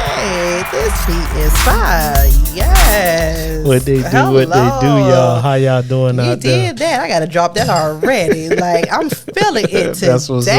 Hey, this beat is fire. Yes. What they do, y'all. How y'all doing out there? You did that. I got to drop that already. Like, I'm feeling it today. That's what's up.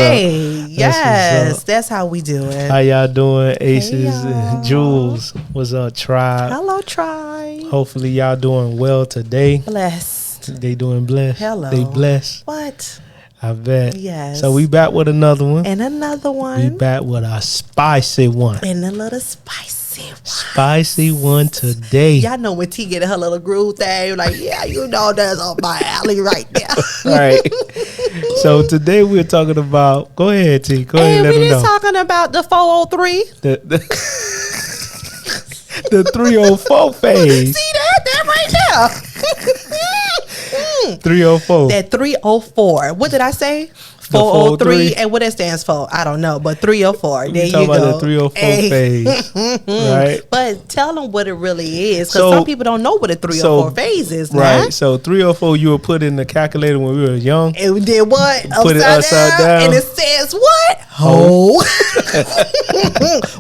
Yes, that's how we do it. How y'all doing, Aces y'all. and Jules? What's up, Tribe? Hello, Tribe. Hopefully y'all doing well today. Blessed. They doing blessed. Hello. They blessed. What? I bet. Yes. So we back with another one. And another one. We back with a spicy one. And a little spicy one. Spicy one today. Y'all know when T get in her little groove thing, like, yeah, you know that's on my alley right there. Right. So today we're talking about, go ahead, T. Go ahead and let we them know. just talking about the 403. The 304 phase. See that right there. 304. That 304. What did I say? 403. And what that stands for, I don't know, but 304. There you go. Talking about the 304 phase, right? But tell them what it really is, because So- some people don't know what a 304 phase is. Right. Nah. So 304, you were put in the calculator when we were young. It did what? Put it upside down. And it says what? Hoe.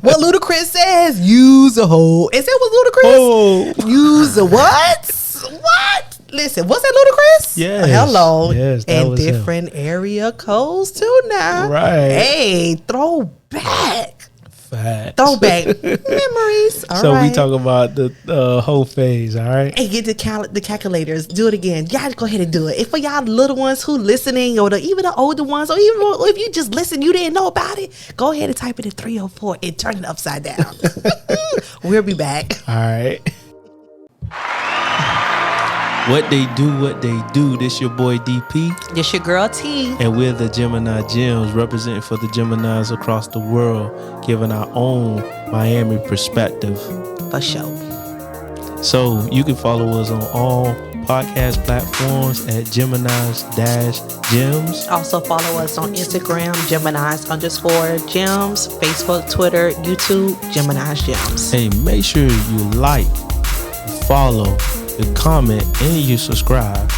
What Ludacris says? Use a hoe. Is that what Ludacris? Oh, Use a what? What? Listen, what's that Ludacris? Yes. Hello. Yes, that and was him. different area codes too now. Right. Hey, throwback. facts. Throwback memories. All So right. we talk about the whole phase, all right? Hey, get the calculators. Do it again. Y'all go ahead and do it. If for y'all little ones who listening, or even the older ones, or even if you just listen, you didn't know about it, go ahead and type it in 304 and turn it upside down. We'll be back. All right. What they do. This your boy DP. This your girl T. And we're the Gemini Gems, representing for the Geminis across the world, giving our own Miami perspective. For sure. So You can follow us on all podcast platforms at Geminis-Gems. also follow us on Instagram, Geminis_Gems, Facebook, Twitter, YouTube, Geminis Gems. Hey, make sure you like, follow, you comment, and you subscribe.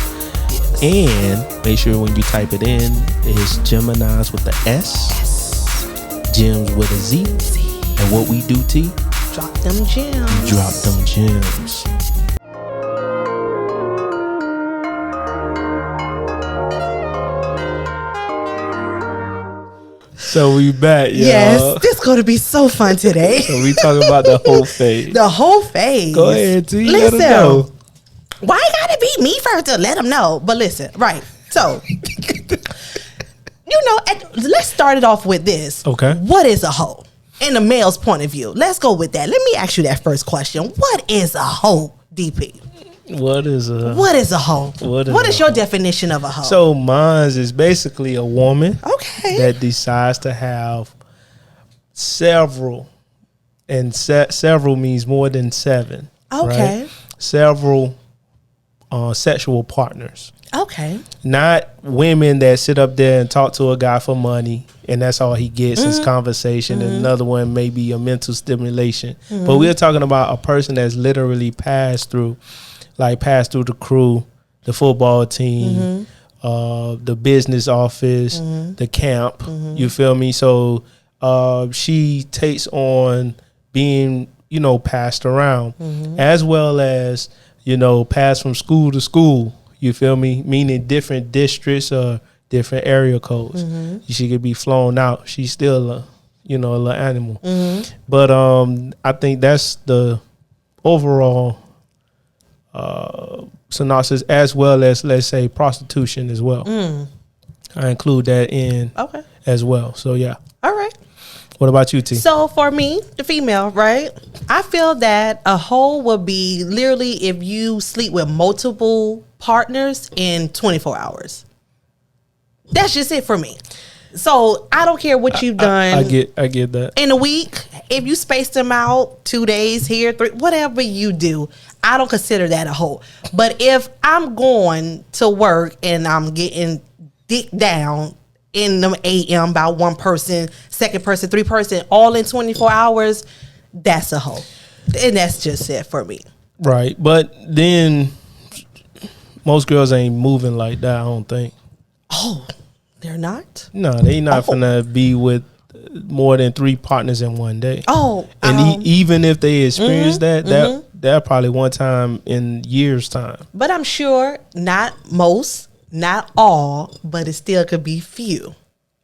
Yes. And make sure when you type it in, it's Geminis with the S, Gems with a Z. And what we do, T? Drop them gems. Drop them gems. So we back, y'all. Yes, this is going to be so fun today. So we talking about the whole phase. The whole phase. Go ahead, T. Listen, Let 'em know. why you gotta be me first to let them know? But listen, right. So, let's start it off with this. Okay. What is a hoe? In the male's point of view. Let's go with that. Let me ask you that first question. What is a hoe, DP? What is a... What is a hoe? What is What a is your hoe? definition of a hoe? So mine is basically a woman Okay. that decides to have several, and several means more than 7. Okay. Right? Several sexual partners. Okay. Not women that sit up there and talk to a guy for money and that's all he gets is conversation, and another one may be a mental stimulation. But we're talking about a person that's literally passed through the crew, the football team, the business office, the camp. You feel me? So she takes on being, passed around, as well as, passed from school to school. You feel me? Meaning different districts or different area codes. She could be flown out. She's still a little animal. But I think that's the overall synopsis, as well as, let's say, prostitution as well. I include that in as well. So yeah. All right. What about you, T? So for me, the female, right? I feel that a hoe would be literally if you sleep with multiple partners in 24 hours. That's just it for me. So I don't care what you've done. I get that. In a week, if you space them out 2 days here, 3, whatever you do, I don't consider that a hoe. But if I'm going to work and I'm getting dick down in the AM by one person, second person, 3 person, all in 24 hours, that's a hoe. And that's just it for me. Right. But then most girls ain't moving like that, I don't think. Oh, they're not? No, they not finna be with more than 3 partners in one day. Oh, and even if they experience that probably one time in years time. But I'm sure not most, not all, but it still could be few.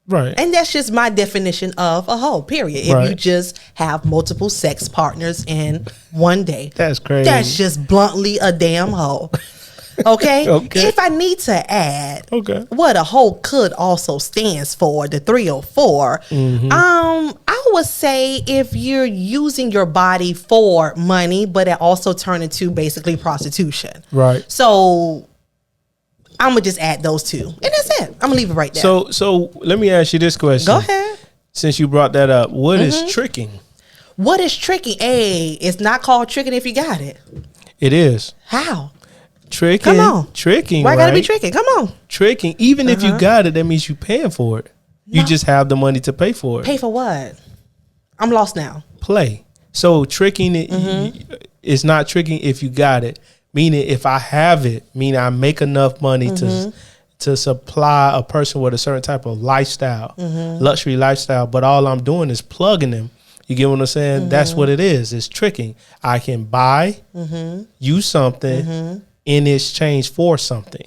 Right. And that's just my definition of a hoe, period. If you just have multiple sex partners in one day. That's crazy. That's just bluntly a damn hoe. Okay? If I need to add what a hoe could also stands for, the 304, I would say if you're using your body for money, but it also turn into basically prostitution. Right. So I'm gonna just add those two, and that's it. I'm gonna leave it right there. So let me ask you this question. Go ahead. Since you brought that up, what is tricking? What is tricking? Hey, it's not called tricking if you got it. It is. How? Tricking. Come on. Tricking. Why gotta be tricking? Come on. Tricking. Even if you got it, that means you paying for it. You just have the money to pay for it. Pay for what? I'm lost now. Play. So tricking is not tricking if you got it. Meaning, if I have it, meaning I make enough money to supply a person with a certain type of lifestyle, luxury lifestyle, but all I'm doing is plugging them. You get what I'm saying? That's what it is. It's tricking. I can buy you something in exchange for something.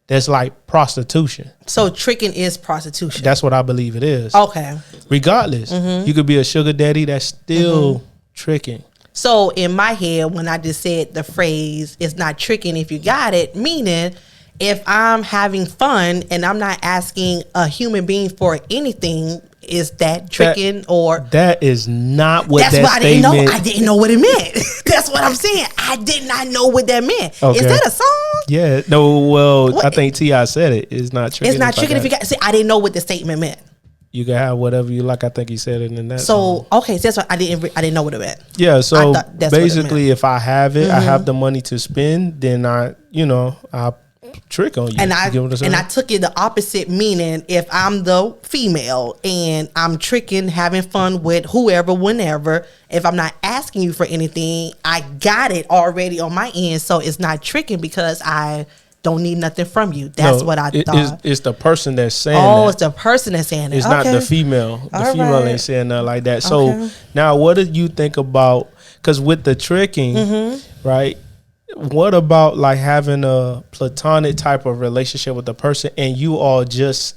That's like prostitution. So tricking is prostitution. That's what I believe it is. Okay. Regardless, you could be a sugar daddy. That's still tricking. So in my head, when I just said the phrase, it's not tricking if you got it, meaning if I'm having fun and I'm not asking a human being for anything, is that tricking or? That is not what that's that why statement. I didn't know what it meant. That's what I'm saying. I did not know what that meant. Okay. Is that a song? Yeah. No, well, what? I think T.I. said it. It's not tricking. It's not tricking if you got it. See, I didn't know what the statement meant. You can have whatever you like. I think he said it in that. So, okay, so that's what I didn't know what it meant. Yeah, so basically if I have it, I have the money to spend, then I trick on you. And I took it the opposite, meaning if I'm the female and I'm tricking, having fun with whoever, whenever, if I'm not asking you for anything, I got it already on my end, so it's not tricking because I don't need nothing from you. That's what I thought. It's the person that's saying that. It's the person that's saying it. It's not the female. The female ain't saying nothing like that. So now what did you think about, because with the tricking, right, what about like having a platonic type of relationship with the person and you all just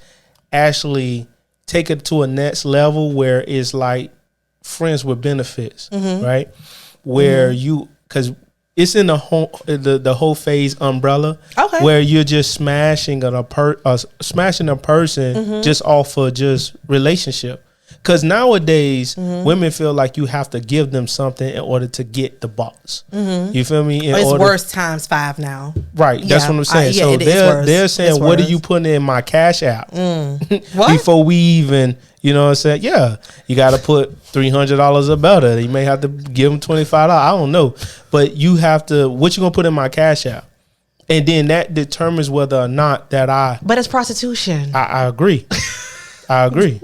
actually take it to a next level where it's like friends with benefits, right? Where you, because it's in the whole phase umbrella, where you're just smashing a person just off of just relationship. Because nowadays, women feel like you have to give them something in order to get the boss. You feel me? It's worse times 5 now. Right. That's what I'm saying. So they're saying, what are you putting in my cash app? Before we even, you know what I'm saying? Yeah. You got to put $300 or better. You may have to give them $25. I don't know. But you have to, what you going to put in my cash app? And then that determines whether or not that But it's prostitution. I agree. I agree.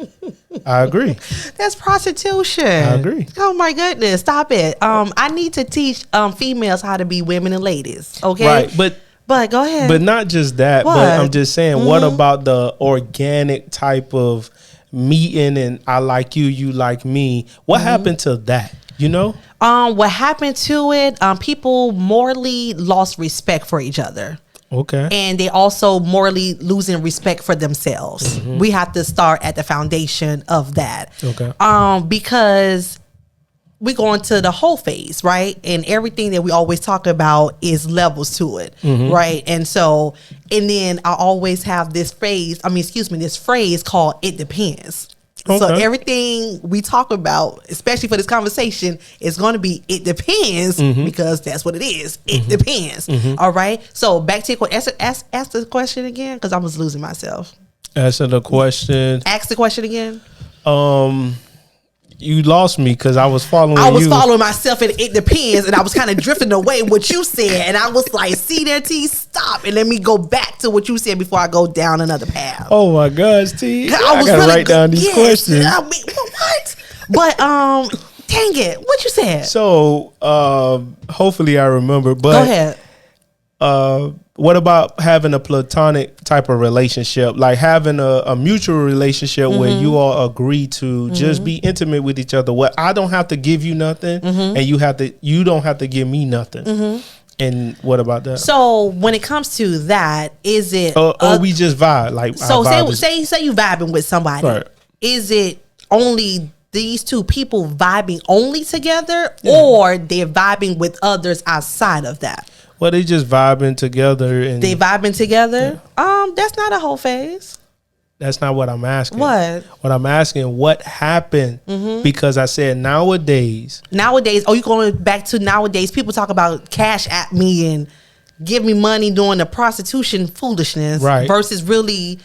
That's prostitution. I agree. Oh my goodness, stop it. I need to teach females how to be women and ladies. Okay, right. But go ahead. But not just that. What? But I'm just saying, what about the organic type of meeting and I like you, you like me? What happened to that? You know? What happened to it? People morally lost respect for each other. Okay. And they also morally losing respect for themselves. We have to start at the foundation of that. Okay. Because we go into the whole phase, right? And everything that we always talk about is levels to it, right? And so, and then I always have this phrase called "it depends." Okay. So everything we talk about, especially for this conversation, is going to be it depends because that's what it is. It depends. All right. So back to your question. Ask the question again because I was losing myself. Answer the question. Ask the question again. You lost me because I was following following myself and it depends, and I was kind of drifting away what you said, and I was like, "See there, T, stop, and let me go back to what you said before I go down another path." Oh my gosh, T, I gotta really write down these questions. I mean, what? But dang it, what you said? So hopefully I remember. But go ahead. What about having a platonic type of relationship, like having a mutual relationship where you all agree to just be intimate with each other? What I don't have to give you nothing, and you don't have to give me nothing. And what about that? So when it comes to that, is it or we just vibe? Like, so say you vibing with somebody. Right. Is it only these two people vibing only together, or they're vibing with others outside of that? Well, they just vibing together, and they vibing together. That's not a whole phase. That's not what I'm asking. What I'm asking, what happened? Because I said nowadays. Oh, you going back to nowadays? People talk about cash at me and give me money doing the prostitution foolishness, right? Versus really,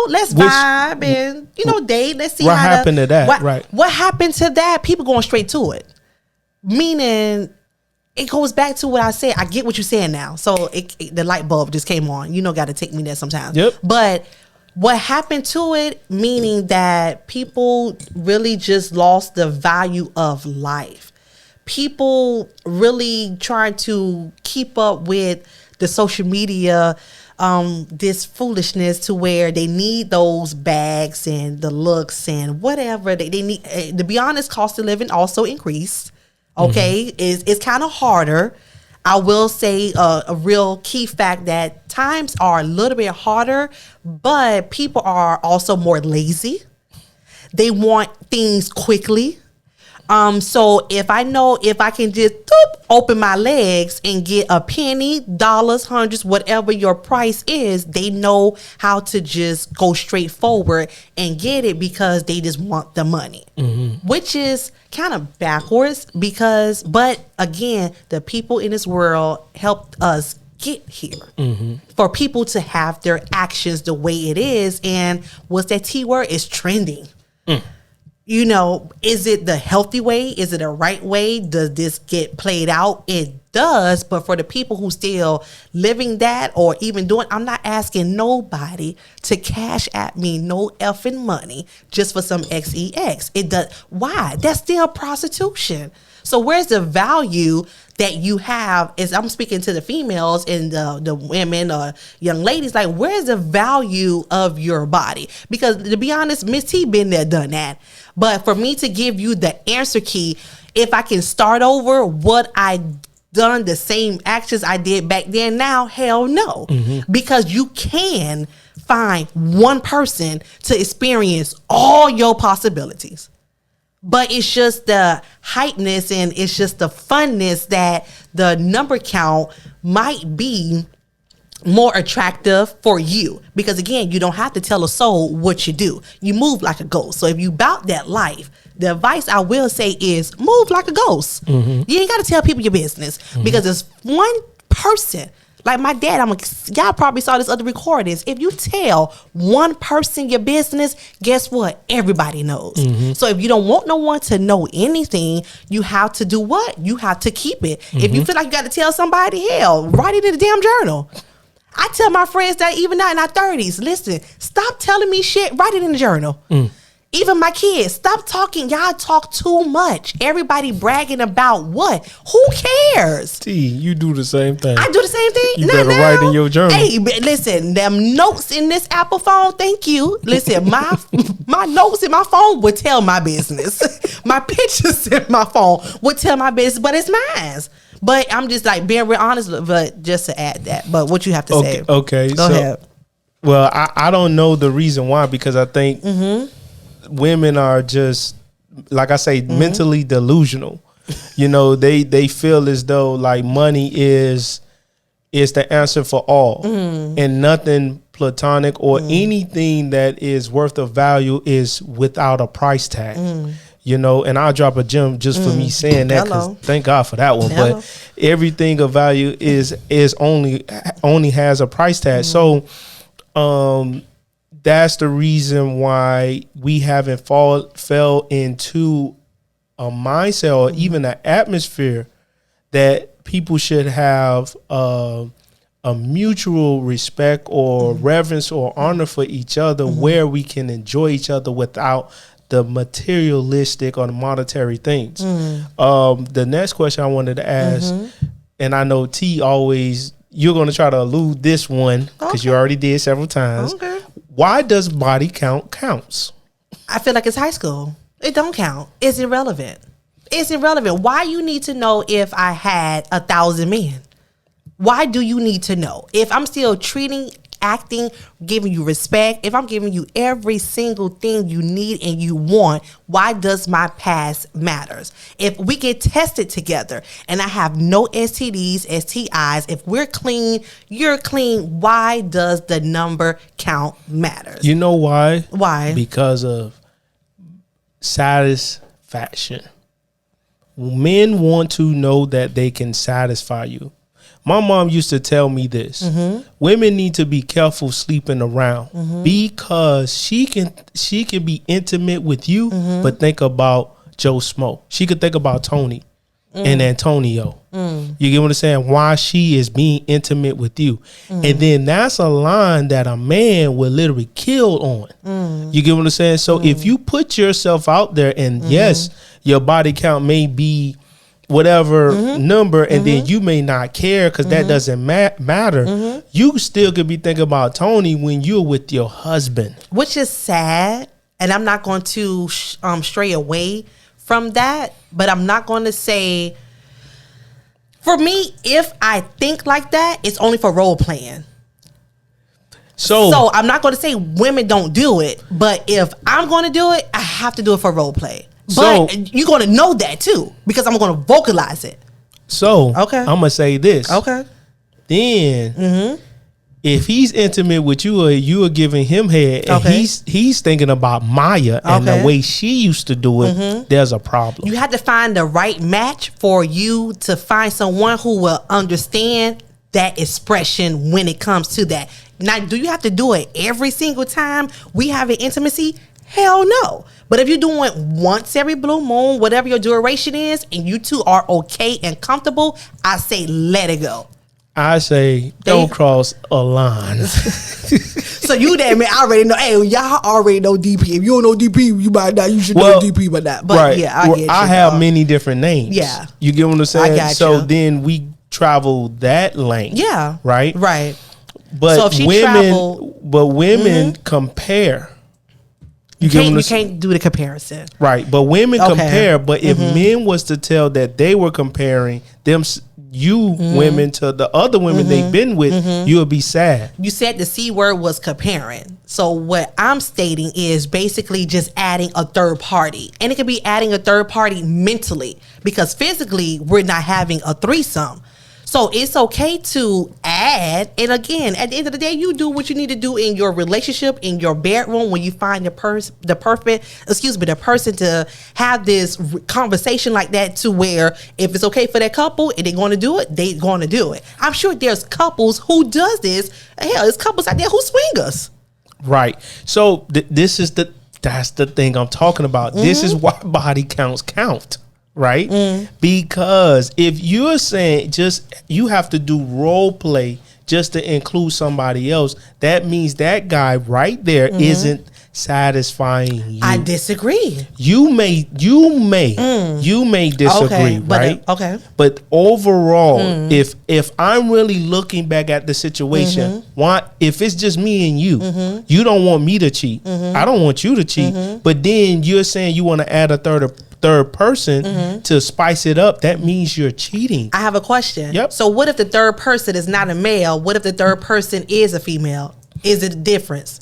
let's vibe and date. Let's see what happened to that. What happened to that? People going straight to it, meaning. It goes back to what I said. I get what you're saying now. So the light bulb just came on. Got to take me there sometimes. Yep. But what happened to it, meaning that people really just lost the value of life. People really trying to keep up with the social media, this foolishness to where they need those bags and the looks and whatever they need. To be honest, cost of living also increased. Okay, it's kind of harder. I will say a real key fact that times are a little bit harder, but people are also more lazy. They want things quickly. So if I can just open my legs and get a penny, dollars, hundreds, whatever your price is, they know how to just go straight forward and get it because they just want the money, which is kind of backwards but again, the people in this world helped us get here for people to have their actions the way it is. And what's that T word? It's trending. Is it the healthy way? Is it a right way? Does this get played out? It does. But for the people who still living that or even doing, I'm not asking nobody to cash at me no effing money just for some XEX. It does. Why? That's still prostitution. So where's the value that you have? As I'm speaking to the females and the women or young ladies, like, where's the value of your body? Because to be honest, Miss T been there, done that. But for me to give you the answer key, if I can start over what I done, the same actions I did back then, now, hell no. Because you can find one person to experience all your possibilities. But it's just the hypeness and it's just the funness that the number count might be more attractive for you. Because again, you don't have to tell a soul what you do. You move like a ghost. So if you bout that life, the advice I will say is move like a ghost. You ain't got to tell people your business because there's one person. Like my dad, y'all probably saw this other recordings. If you tell one person your business, guess what? Everybody knows. So if you don't want no one to know anything, you have to do what? You have to keep it. If you feel like you got to tell somebody, hell, write it in the damn journal. I tell my friends that even now in our 30s, listen, stop telling me shit, write it in the journal. Even my kids, stop talking. Y'all talk too much. Everybody bragging about what? Who cares? T, you do the same thing. I do the same thing. You better write in your journal. Hey, listen, them notes in this Apple phone, thank you. Listen, my notes in my phone would tell my business. My pictures in my phone would tell my business, but it's mine. But I'm just like being real honest, but just to add that. But what you have to say. Okay. Go ahead. Well, I don't know the reason why, because I think women are just, like I say, mentally delusional. They feel as though like money is the answer for all, and nothing platonic or anything that is worth of value is without a price tag. And I'll drop a gem just for me saying that, because thank God for that one. Hello. But everything of value is only has a price tag. So that's the reason why we haven't fell into a mindset or even an atmosphere that people should have a mutual respect or reverence or honor for each other, where we can enjoy each other without the materialistic or the monetary things. The next question I wanted to ask, and I know T always, you're going to try to elude this one because you already did several times. Okay. Why does body count counts? I feel like it's high school. It don't count. It's irrelevant. It's irrelevant. Why you need to know if I had 1,000 men? Why do you need to know? If I'm still acting, giving you respect, if I'm giving you every single thing you need and you want, why does my past matters? If we get tested together and I have no STDs, STIs, if we're clean, you're clean, why does the number count matters? You know why? Why? Because of satisfaction. Men want to know that they can satisfy you. My mom used to tell me this. Women need to be careful sleeping around because she can be intimate with you, but think about Joe Smo. She could think about Tony and Antonio. You get what I'm saying? Why she is being intimate with you. And then that's a line that a man will literally kill on. You get what I'm saying? So if you put yourself out there and yes, your body count may be whatever number, and then you may not care because that doesn't matter. You still could be thinking about Tony when you're with your husband, which is sad. And I'm not going to stray away from that, but I'm not going to say, for me, if I think like that, it's only for role playing. So I'm not going to say women don't do it, but if I'm going to do it, I have to do it for role play. But you're going to know that too, because I'm going to vocalize it. So I'm going to say this. Okay. Then if he's intimate with you or you are giving him head and he's thinking about Maya and the way she used to do it, there's a problem. You have to find the right match for you to find someone who will understand that expression when it comes to that. Now, do you have to do it every single time we have an intimacy? Hell no. But if you're doing it once every blue moon, whatever your duration is, and you two are okay and comfortable, I say let it go. I say don't cross a line. So you that man, I already know. Hey, y'all already know DP. If you don't know DP, you might not. You should know DP by that. But yeah, I get you. I have many different names. Yeah, you get what I'm saying. I got so then we travel that length. Yeah, right. But so if she women compare. You can't do the comparison. Right. But women compare. But if men was to tell that they were comparing women to the other women they've been with, you would be sad. You said the C word was comparing. So what I'm stating is basically just adding a third party. And it could be adding a third party mentally, because physically we're not having a threesome. So it's okay to add. And again, at the end of the day, you do what you need to do in your relationship, in your bedroom, when you find the person to have this conversation like that, to where if it's okay for that couple and they're going to do it, they're going to do it. I'm sure there's couples who does this. Hell, there's couples out there who swingers. Right. So that's the thing I'm talking about. This is why body counts count. Right? Because if you're saying you have to do role play just to include somebody else, that means that guy right there isn't satisfying you. I disagree. You may disagree, right? But overall, if I'm really looking back at the situation, if it's just me and you, you don't want me to cheat. I don't want you to cheat. But then you're saying you want to add a third person to spice it up. That means you're cheating. I have a question. Yep. So what if the third person is not a male? What if the third person is a female? Is it a difference?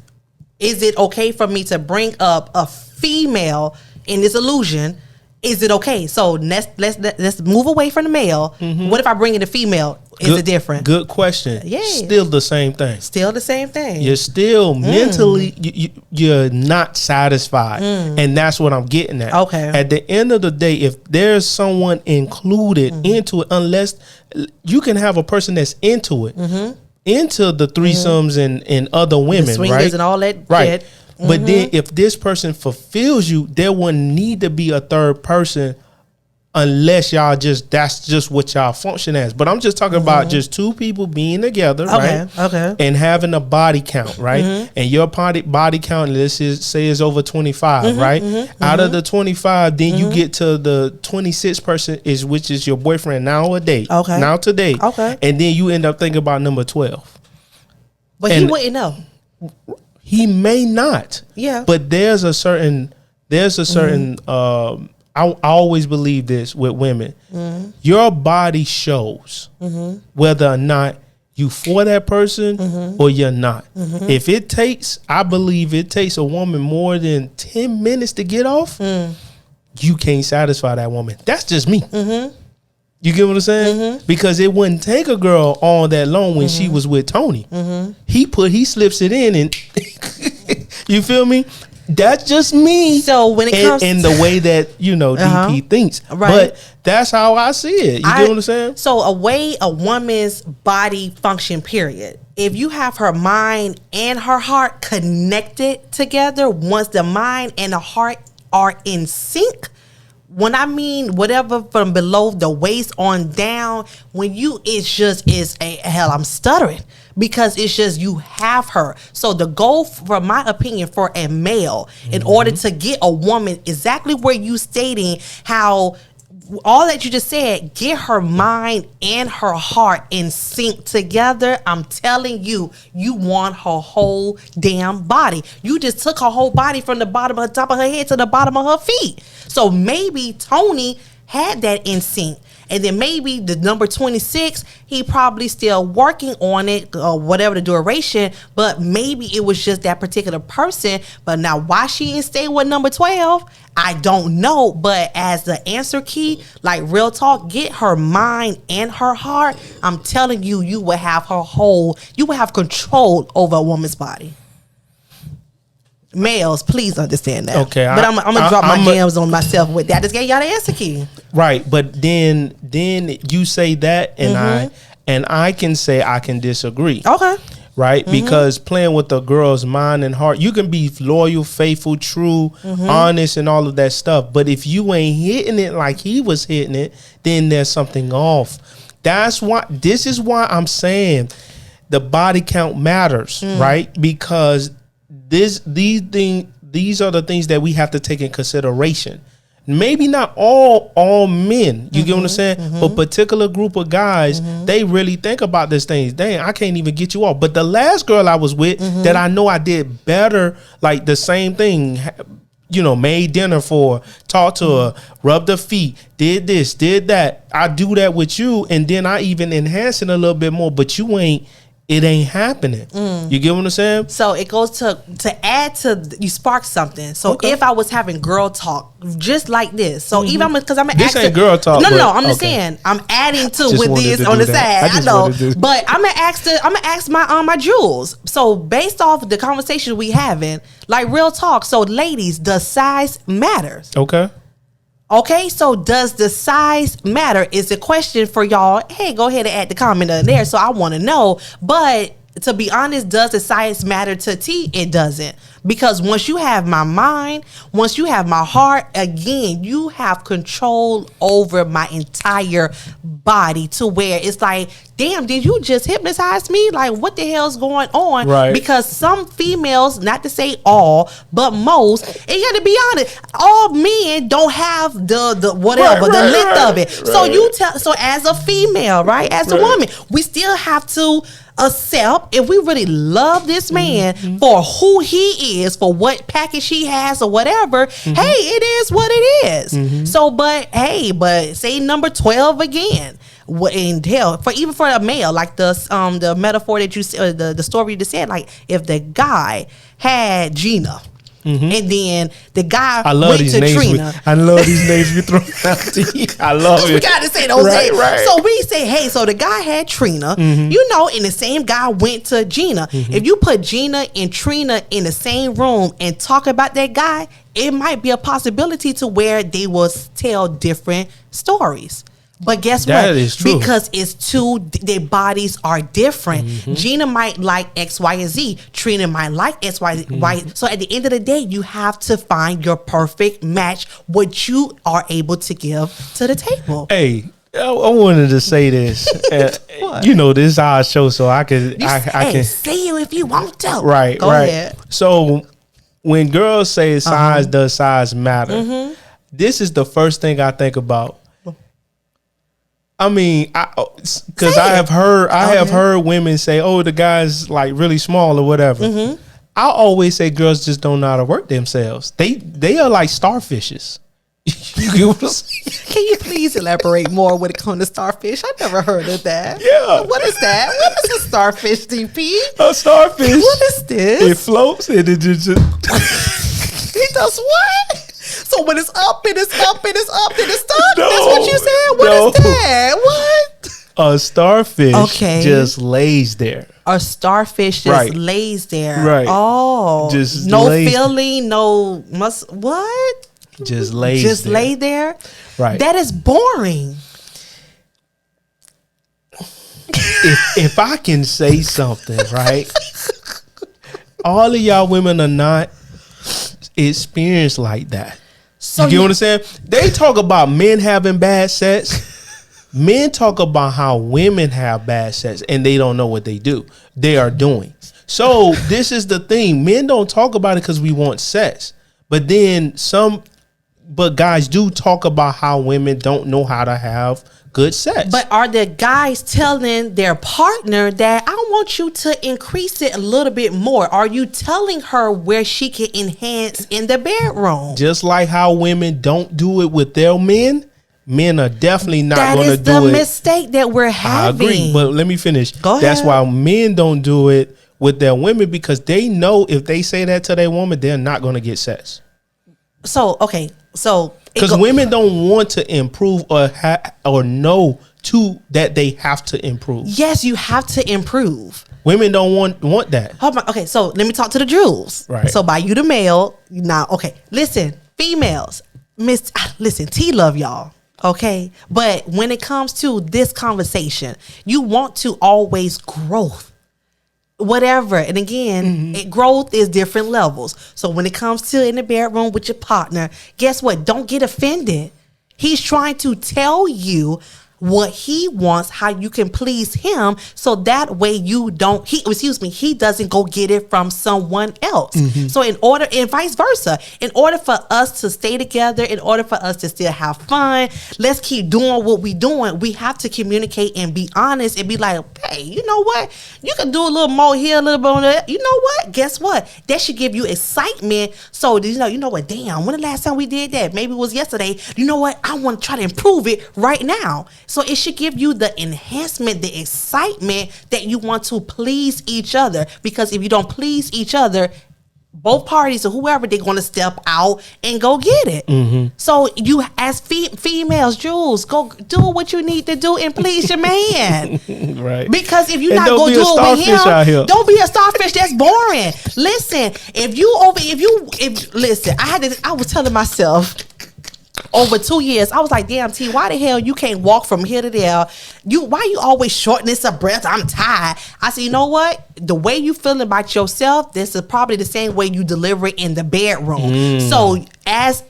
Is it okay for me to bring up a female in this illusion? Is it okay? So let's move away from the male. What if I bring in a female? Is it different? Good question. Yeah. Still the same thing. Still the same thing. You're still mentally, you're not satisfied. And that's what I'm getting at. Okay. At the end of the day, if there's someone included into it, unless you can have a person that's into it, into the threesomes and other women, the swingers, right? And all that right. Shit. But then if this person fulfills you, there will need to be a third person unless y'all that's just what y'all function as. But I'm just talking about just two people being together, right? Okay. And having a body count, right? And your body count, let's say is over 25, right? Out of the 25, then you get to the 26th person which is your boyfriend nowadays. Okay. Now today. Okay. And then you end up thinking about number 12. But he wouldn't know. He may not. Yeah. But there's a certain I always believe this with women. Your body shows whether or not you for that person or you're not. If it takes, I believe it takes a woman more than 10 minutes to get off, you can't satisfy that woman. That's just me. You get what I'm saying? Because it wouldn't take a girl all that long when she was with Tony. He slips it in and you feel me? That's just me. So when it comes in the way that DP thinks, right? But that's how I see it. You get what I'm saying? So a woman's body function, period. If you have her mind and her heart connected together, once the mind and the heart are in sync. When I mean whatever from below the waist on down, I'm stuttering because it's just you have her. So the goal, from my opinion, for a male, in order to get a woman exactly where you stating how all that you just said, get her mind and her heart in sync together. I'm telling you, you want her whole damn body. You just took her whole body from the bottom of the top of her head to the bottom of her feet. So maybe Tony had that in sync. And then maybe the number 26, he probably still working on it or whatever the duration, but maybe it was just that particular person. But now why she didn't stay with number 12, I don't know. But as the answer key, like real talk, get her mind and her heart. I'm telling you, you will have you will have control over a woman's body. Males, please understand that. Okay, but I'm gonna drop my gems on myself with that. I just gave y'all the answer key. Right, but then you say that, and I can say I can disagree. Okay, right, because playing with the girl's mind and heart, you can be loyal, faithful, true, honest, and all of that stuff. But if you ain't hitting it like he was hitting it, then there's something off. This is why I'm saying the body count matters, right? Because these are the things that we have to take in consideration. Maybe not all men, you get what I'm saying? But particular group of guys, they really think about these things. Dang, I can't even get you off. But the last girl I was with that I know I did better, like the same thing, made dinner for her, talked to her, rubbed her feet, did this, did that. I do that with you, and then I even enhance it a little bit more, but it ain't happening. You get what I'm saying? So it goes to add to, you spark something. So if I was having girl talk just like this, so even because I'm this ain't girl talk. No, I'm just saying I'm adding to with this on the side. I know, but I'm gonna ask my jewels. So based off the conversation we having, like real talk. So ladies, does size matters? Okay, so does the size matter? Is the question for y'all. Hey, go ahead and add the comment in there. So I want to know. But to be honest, does the size matter to T? It doesn't. Because once you have my mind, once you have my heart, again, you have control over my entire body to where it's like, damn, did you just hypnotize me? Like, what the hell's going on? Right. Because some females, not to say all, but most, and you got to be honest, all men don't have the whatever, the length of it. Right. So as a female, right, as a woman, we still have to accept, if we really love this man for who he is, for what package he has or whatever, hey, it is what it is. So, but say number 12 again. And hell, for a male, like the metaphor that you said, the story you just said, like if the guy had Gina, and then the guy went to Trina. I love these names you throw out to you. I love it. We got to say those names. Right. So we say, hey, so the guy had Trina, and the same guy went to Gina. If you put Gina and Trina in the same room and talk about that guy, it might be a possibility to where they will tell different stories. But guess That what? is true. Because it's their bodies are different. Gina might like X, Y, and Z. Trina might like X, Y, Y. So at the end of the day, you have to find your perfect match, what you are able to give to the table. Hey, I wanted to say this. You know, this is our show, so I can. I can say you if you want to. Right, Go right. ahead. So when girls say size does size matter, this is the first thing I think about. I mean, because I have heard women say, "Oh, the guy's like really small or whatever." I always say girls just don't know how to work themselves. They are like starfishes. You get what I'm saying? Can you please elaborate more when it comes to starfish? I never heard of that. Yeah. What is that? What is a starfish, DP? A starfish. What is this? It floats and it just. It does what? So when it's up and it's up and it's up and it's stuck? That's what you said? What is that? What? A starfish just lays there. A starfish just lays there. Right. Oh. Just no lays feeling, no what? Just lays just there. lay there? Right. That is boring. If I can say something, right? All of y'all women are not experienced like that. So you get what I'm saying? They talk about men having bad sex. Men talk about how women have bad sex and they don't know what they do. They are doing. So this is the thing. Men don't talk about it because we want sex. But then but guys do talk about how women don't know how to have good sex. But are the guys telling their partner that I want you to increase it a little bit more? Are you telling her where she can enhance in the bedroom? Just like how women don't do it with their men, men are definitely not going to do it. That is the mistake that we're having. I agree, but let me finish. Go ahead. That's why men don't do it with their women, because they know if they say that to their woman, they're not going to get sex. So, okay. So, because women don't want to improve or know that they have to improve. Yes, you have to improve. Women don't want that. Hold on. Okay, so let me talk to the Jews. Right. So by you the male, now, okay. Listen, females, listen, T love y'all. Okay. But when it comes to this conversation, you want to always growth. Whatever. And again, growth is different levels. So when it comes to in the bedroom with your partner, guess what? Don't get offended. He's trying to tell you what he wants, how you can please him, so that way he doesn't go get it from someone else. So and vice versa, in order for us to stay together, in order for us to still have fun, let's keep doing what we doing. We have to communicate and be honest and be like, hey, you know what? You can do a little more here, a little bit on that. You know what? Guess what? That should give you excitement. So you know what? Damn, when the last time we did that? Maybe it was yesterday. You know what? I want to try to improve it right now. So it should give you the enhancement, the excitement that you want to please each other. Because if you don't please each other, both parties or whoever, they're going to step out and go get it. So you, as females, Jules, go do what you need to do and please your man. Right. Because if you're not going to do it with him, don't be a starfish. That's boring. Listen, listen, I was telling myself, over 2 years, I was like, damn, T, why the hell you can't walk from here to there? Why you always shortness of breath? I'm tired. I said, you know what? The way you feeling about yourself, this is probably the same way you deliver it in the bedroom. So as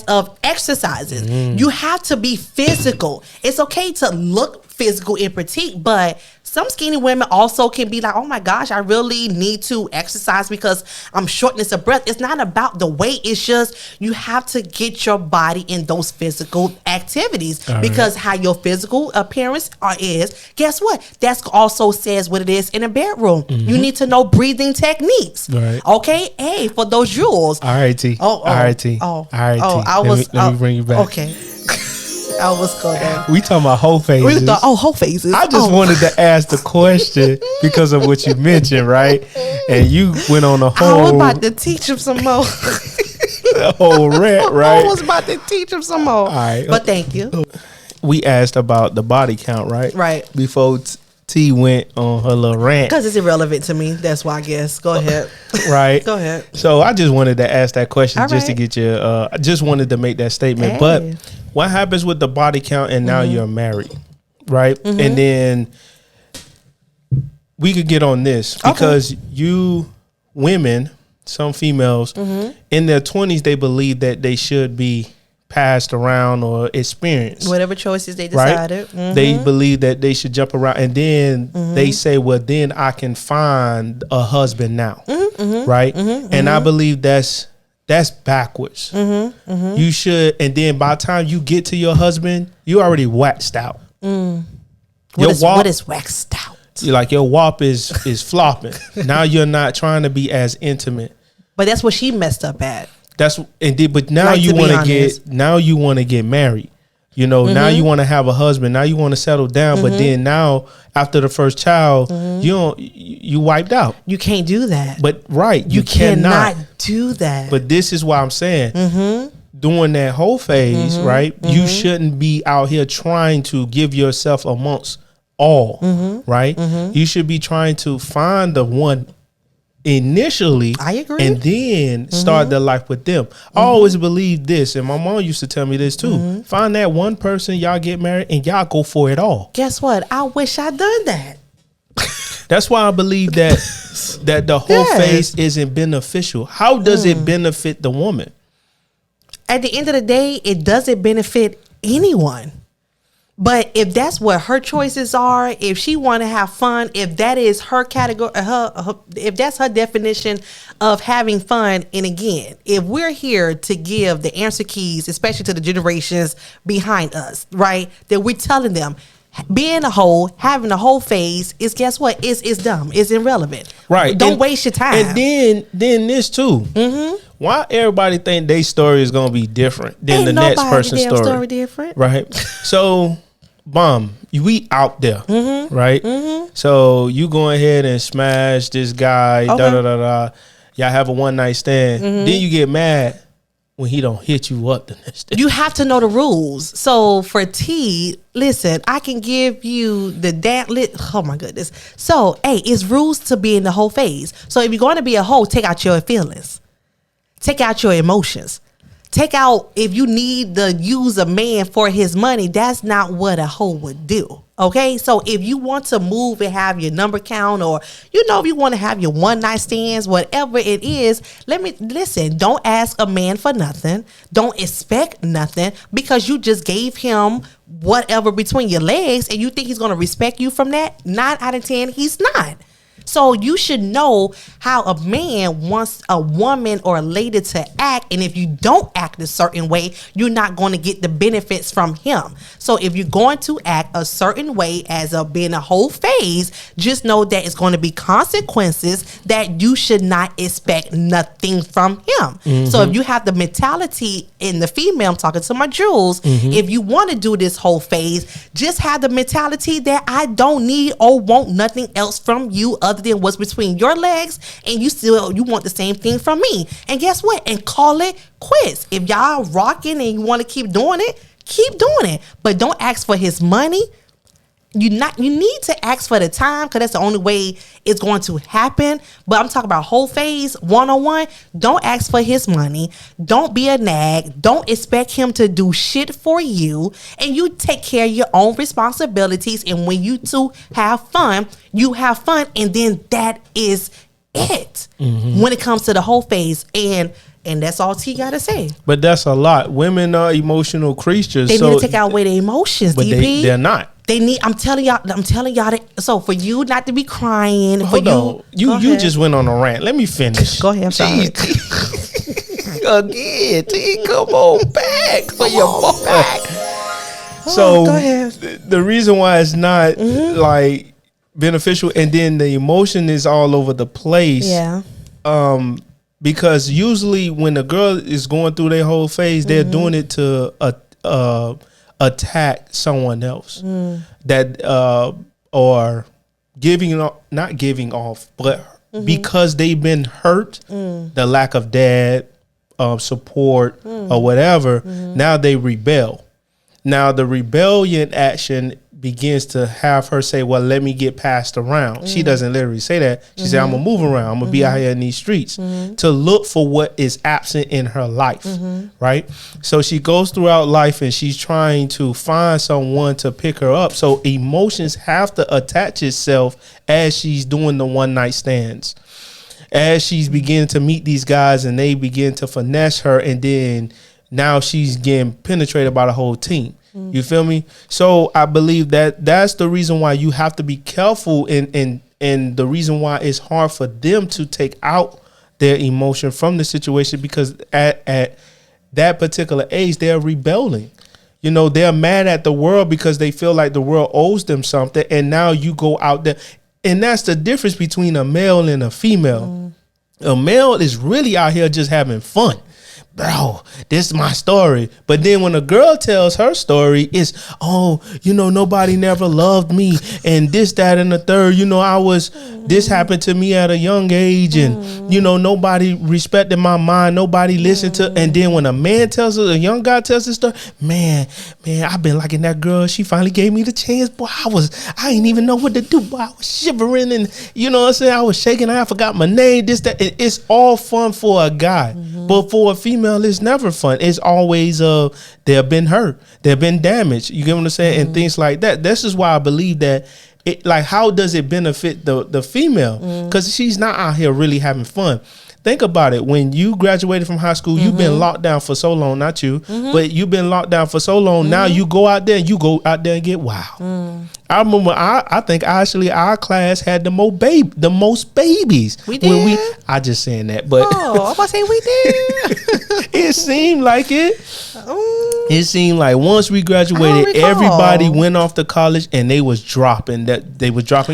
of exercises, you have to be physical. It's okay to look physical and petite, but some skinny women also can be like, oh my gosh, I really need to exercise because I'm shortness of breath. It's not about the weight. It's just you have to get your body in those physical activities. Because how your physical appearance is, guess what? That also says what it is in a bedroom. You need to know breathing techniques. Okay? Hey, for those jewels. All right, T. All right, T. Let me bring you back. Okay. I was going there. We talking about whole phases. Whole phases. I just wanted to ask the question because of what you mentioned, right? And you went on a whole. I was about to teach him some more. A whole rant, right? I was about to teach him some more. All right. But thank you. We asked about the body count, right? Right. Before T went on her little rant. Because it's irrelevant to me. That's why I guess. Go ahead. Right. Go ahead. So I just wanted to ask that question just to get you. I just wanted to make that statement. But what happens with the body count and now you're married, right? And then we could get on this because you women, some females in their 20s, they believe that they should be passed around or experienced. Whatever choices they decided. Right? They believe that they should jump around and then they say, well, then I can find a husband now. Right? And I believe that's backwards. You should, and then by the time you get to your husband, you already waxed out. What is waxed out? Like your wop is flopping. Now you're not trying to be as intimate. But that's what she messed up at. That's indeed. But now you want to get married. You know, now you want to have a husband. Now you want to settle down. But then now after the first child, you wiped out. You can't do that. But you cannot do that. But this is why I'm saying. During that whole phase, right? You shouldn't be out here trying to give yourself amongst all, right? You should be trying to find the one initially. I agree. And then start their life with them. I always believe this, and my mom used to tell me this too. Find that one person, y'all get married, and y'all go for it all. Guess what? I wish I'd done that. That's why I believe that the whole phase isn't beneficial. How does it benefit the woman? At the end of the day, it doesn't benefit anyone. But if that's what her choices are, if she want to have fun, if that is her category, if that's her definition of having fun, and again, if we're here to give the answer keys, especially to the generations behind us, right, that we're telling them, being a hoe, having a whole phase is, guess what? It's dumb. It's irrelevant. Right. Don't waste your time. And then this too. Why everybody think their story is gonna be different than the next person's story? Different. Right. So, we out there, right? So you go ahead and smash this guy. Y'all have a one night stand. Then you get mad when he don't hit you up the next day. You have to know the rules. So for T, listen, I can give you the oh my goodness. So, hey, it's rules to be in the whole phase. So if you're going to be a hoe, take out your feelings. Take out your emotions. Take out, if you need to use a man for his money, that's not what a hoe would do. Okay, so if you want to move and have your number count, or if you want to have your one night stands, whatever it is, listen, don't ask a man for nothing. Don't expect nothing, because you just gave him whatever between your legs and you think he's going to respect you from that. 9 out of 10, he's not. So you should know how a man wants a woman or a lady to act. And if you don't act a certain way, you're not going to get the benefits from him. So if you're going to act a certain way as being a whole phase, just know that it's going to be consequences that you should not expect nothing from him. So if you have the mentality in the female, I'm talking to my jewels, if you want to do this whole phase, just have the mentality that I don't need or want nothing else from you other than what's between your legs, and you want the same thing from me. And guess what? And call it quits. If y'all rocking and you want to keep doing it, but don't ask for his money. You need to ask for the time, because that's the only way it's going to happen. But I'm talking about whole phase, one-on-one. Don't ask for his money. Don't be a nag. Don't expect him to do shit for you. And you take care of your own responsibilities. And when you two have fun, you have fun. And then that is it when it comes to the whole phase. And that's all T got to say. But that's a lot. Women are emotional creatures. They need to take away their emotions, but DP. they're not. I'm telling y'all that, so for you not to be crying, Hold on. You just went on a rant. Let me finish. Go ahead. I'm sorry. Again, T, come on back for your back. So go ahead. The reason why it's not like beneficial, and then the emotion is all over the place. Yeah. Because usually when a girl is going through their whole phase, they're doing it to attack someone else that or not giving off, but because they've been hurt, the lack of dad support or whatever, now they rebel. Now the rebellion action begins to have her say, well, let me get passed around. She doesn't literally say that. She said, I'm going to move around. I'm going to be out here in these streets to look for what is absent in her life, right? So she goes throughout life and she's trying to find someone to pick her up. So emotions have to attach itself as she's doing the one night stands, as she's beginning to meet these guys and they begin to finesse her, and then now she's getting penetrated by the whole team. You feel me? So I believe that that's the reason why you have to be careful, and the reason why it's hard for them to take out their emotion from the situation, because at that particular age, they're rebelling. You know, they're mad at the world because they feel like the world owes them something. And now you go out there. And that's the difference between a male and a female. A male is really out here just having fun. Bro, this is my story. But then when a girl tells her story, it's, oh, you know, nobody never loved me, and this, that, and the third. You know, this happened to me at a young age, and, you know, nobody respected my mind. Nobody listened to. And then when a young guy tells his story, man, I've been liking that girl. She finally gave me the chance. Boy, I didn't even know what to do. Boy, I was shivering, and, you know what I'm saying? I was shaking. I forgot my name, this, that. It's all fun for a guy. But for a female, it's never fun. It's always they've been hurt, they've been damaged. You get what I'm saying? And things like that. This is why I believe that it, like, how does it benefit the female? Because she's not out here really having fun. Think about it. When you graduated from high school, you've been locked down for so long, not you, but you've been locked down for so long. Now you go out there and get wild. I remember, I think actually our class had the most babies. We did. I just saying that, but I'm about to say we did. it seemed like it. It seemed like once we graduated, everybody went off to college and they was dropping kids.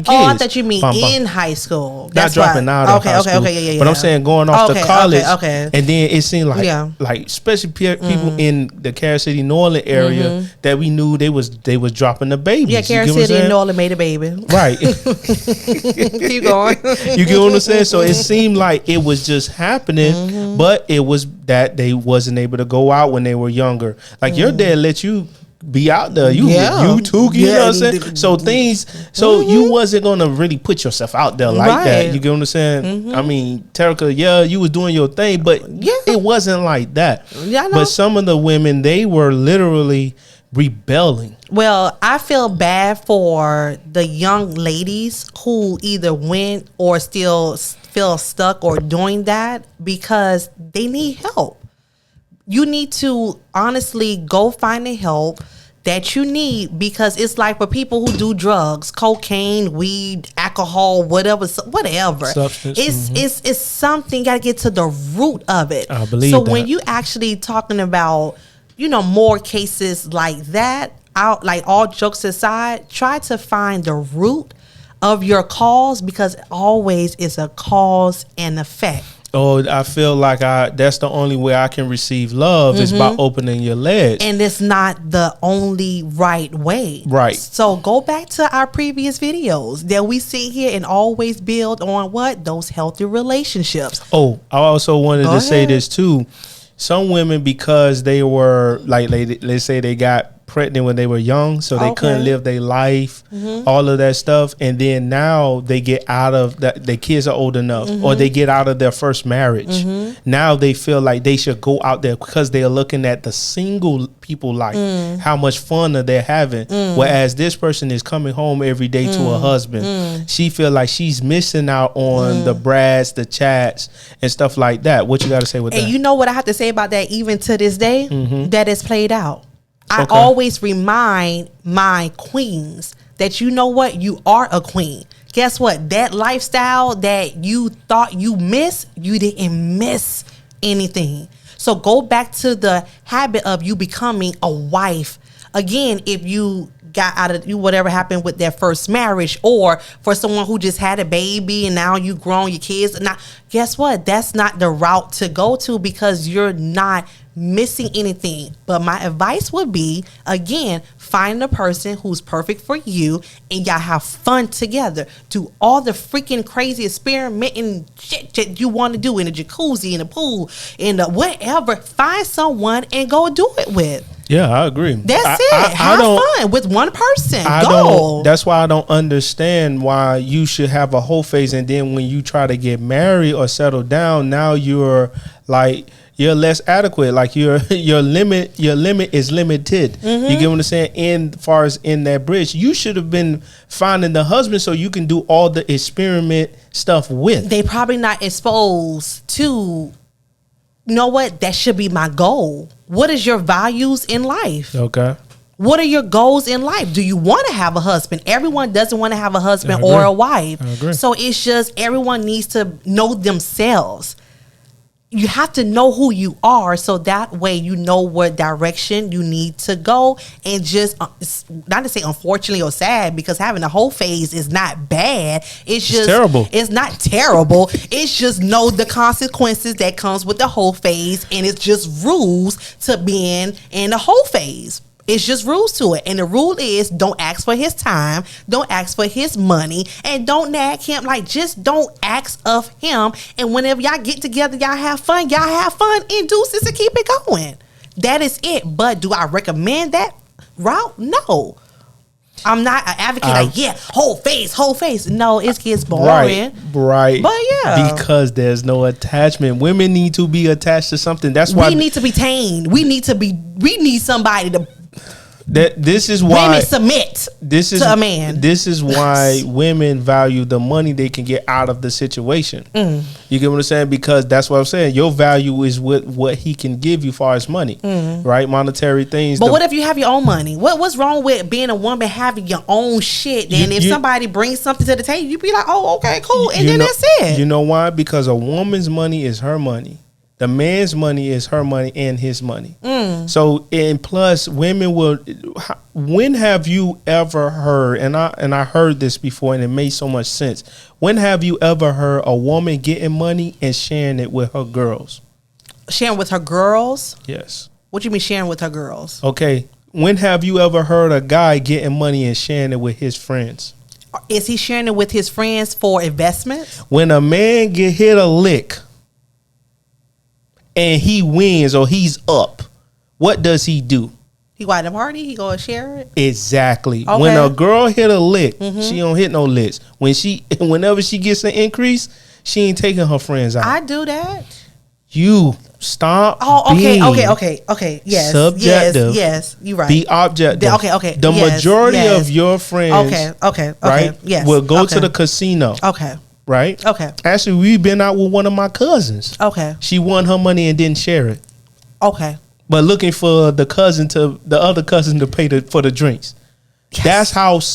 Oh, I thought you mean in high school. That's not dropping out of high school. Yeah. But I'm saying going off to college. And then it seemed like especially people in the Carol City, New Orleans area that we knew they was dropping the babies. Yeah, Carol City and New Orleans made a baby. Right. Keep going. You get what I'm saying? So it seemed like it was just happening, but it was that they wasn't able to go out when they were younger. Like your dad let you be out there. You too, you know what I'm saying? So you wasn't gonna really put yourself out there like that. You get what I'm saying? I mean, Terica, you was doing your thing, but it wasn't like that. But some of the women, they were literally rebelling. Well, I feel bad for the young ladies who either went or still feel stuck or doing that, because they need help. You need to honestly go find the help that you need, because it's like for people who do drugs, cocaine, weed, alcohol, whatever. Substance. It's something, you got to get to the root of it. I believe so that. when you actually talking about, you know, more cases like that, out, like, all jokes aside, try to find the root of your cause, because always is a cause and effect. Oh, I feel like that's the only way I can receive love is by opening your legs. And it's not the only right way. Right. So go back to our previous videos that we sit here and always build on what? Those healthy relationships. Oh, I also wanted to say this too. Some women, because they were like, let's say they got pregnant when they were young, so they couldn't live their life, all of that stuff, and then now they get out of that, their kids are old enough, or they get out of their first marriage. Now they feel like they should go out there because they're looking at the single people life, how much fun are they having, whereas this person is coming home every day to her husband. She feel like she's missing out on the brads, the chats, and stuff like that. What you got to say with that? And you know what I have to say about that, even to this day, that it's played out. I always remind my queens that, you know what, you are a queen. Guess what? That lifestyle that you thought you missed, you didn't miss anything. So go back to the habit of you becoming a wife. Again, if you got out of whatever happened with their first marriage, or for someone who just had a baby and now you grown your kids. Now, guess what? That's not the route to go to, because you're not missing anything. But my advice would be, again, find a person who's perfect for you and y'all have fun together. Do all the freaking crazy experimenting shit that you want to do in the jacuzzi, in the pool, in the whatever. Find someone and go do it with. Yeah, I agree. That's it. Have fun with one person. Go. That's why I don't understand why you should have a whole phase, and then when you try to get married or settle down, now you're like you're less adequate. Like your limit is limited. Mm-hmm. You get what I'm saying? In far as in that bridge, you should have been finding the husband so you can do all the experiment stuff with. They probably not exposed to. You know what? That should be my goal. What is your values in life? Okay. What are your goals in life? Do you want to have a husband? Everyone doesn't want to have a husband or a wife. I agree. So it's just everyone needs to know themselves. You have to know who you are, so that way you know what direction you need to go. And just not to say unfortunately or sad, because having a whole phase is not bad. It's just terrible. It's not terrible. It's just know the consequences that comes with the whole phase, and it's just rules to being in the whole phase. It's just rules to it. And the rule is don't ask for his time, don't ask for his money, and don't nag him. Like, just don't ask of him. And whenever y'all get together, y'all have fun and deuces and keep it going. That is it. But do I recommend that route? No. I'm not an advocate whole face. No, it gets boring. Right. But yeah. Because there's no attachment. Women need to be attached to something. That's why we need to be tamed. We need somebody to this is why women submit to a man. This is why women value the money they can get out of the situation. You get what I'm saying? Because that's what I'm saying. Your value is what he can give you far as money, right? Monetary things. But what if you have your own money? What's wrong with being a woman having your own shit? Then if somebody brings something to the table, you be like, oh, okay, cool, and then that's it. You know why? Because a woman's money is her money. The man's money is her money and his money. So, and plus, women will. When have you ever heard? And I heard this before, and it made so much sense. When have you ever heard a woman getting money and sharing it with her girls? Sharing with her girls? Yes. What you mean sharing with her girls? Okay. When have you ever heard a guy getting money and sharing it with his friends? Is he sharing it with his friends for investment? When a man get hit a lick and he wins or he's up, what does he do? He go out to party? He go and share it? Exactly. Okay. When a girl hit a lick, she don't hit no licks. Whenever she gets an increase, she ain't taking her friends out. I do that. You stop. Oh, okay, being okay. Yes, subjective. Yes, you're right. Be objective. Okay. The majority of your friends, right, yes, will go to the casino. Okay. Right? Okay. Actually, we've been out with one of my cousins. Okay. She won her money and didn't share it. Okay. But looking for the other cousin to pay for the drinks. Yes.